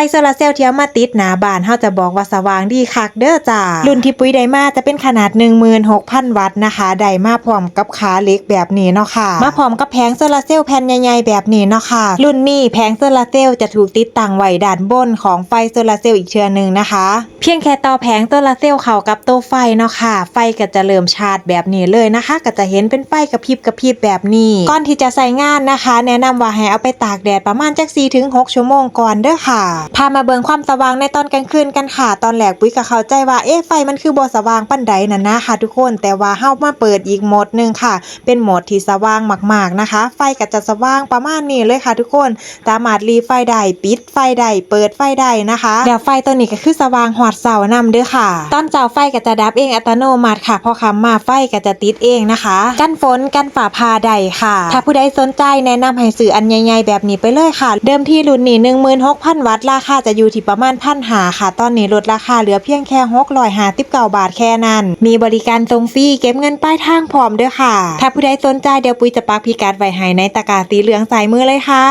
โซลาร์เซลล์ที่เอามาติดหน้าบ้านเฮาจะบอกว่าสว่างดีคักเด้อจ้ารุ่นที่ปุ้ยได้มาจะเป็นขนาด 16,000 วัตต์นะคะได้มาพร้อมกับขาเหล็กแบบนี้เนาะค่ะมาพร้อมกับแผงโซลาร์เซลล์แผ่นใหญ่ๆแบบนี้เนาะค่ะรุ่นนี้แผงโซลาร์เซลล์จะถูกติดตั้งไว้ด้านบนของไฟโซลาร์เซลล์อีกเชือนึงนะคะเพียงแค่ต่อแผงโซลาร์เซลล์เข้ากับตัวไฟเนาะค่ะไฟก็จะเริ่มชาร์จแบบนี้เลยนะคะก็จะเห็นเป็นไฟกระพริบแบบนี้ก่อนที่จะใส่งานนะคะแนะนำว่าให้เอาไปตากแดดประมาณจัก 4-6 ชั่วโมงก่อนเด้อค่ะพามาเบิ่งความสว่างในตอนกลางคืนกันค่ะตอนแรกปุ้ยก็เข้าใจว่าไฟมันคือบ่สว่างปานใดนั่นนะค่ะทุกคนแต่ว่าเฮามาเปิดอีกโหมดนึงค่ะเป็นโหมดที่สว่างมากๆนะคะไฟก็จะสว่างประมาณนี้เลยค่ะทุกคนสามารถรีไฟได้ปิดไฟได้เปิดไฟได้นะคะแล้วไฟตัวนี้ก็คือสว่างหอดเสานํเด้อค่ะตอนเจ้าไฟก็จะดับเองอัตโนมัติค่ะพอค่ำมาไฟก็จะติดเองนะคะกันฝนกันฝ่าพาได้ค่ะถ้าผู้ใดสนใจแนะนำให้ซื้ออันใหญ่ๆแบบนี้ไปเลยค่ะเดิมที่รุ่นนี้ 16,000 วัตต์ราคาจะอยู่ที่ประมาณ 1,500 ค่ะตอนนี้ลดราคาเหลือเพียงแค่659 บาทแค่นั้นมีบริการส่งฟรีเก็บเงินปลายทางพร้อมเด้อค่ะถ้าผู้ใดสนใจเดี๋ยวปุ้ยจะปักพิกัดไว้ให้ในตะกร้าสีเหลืองซ้ายมือเลยค่ะ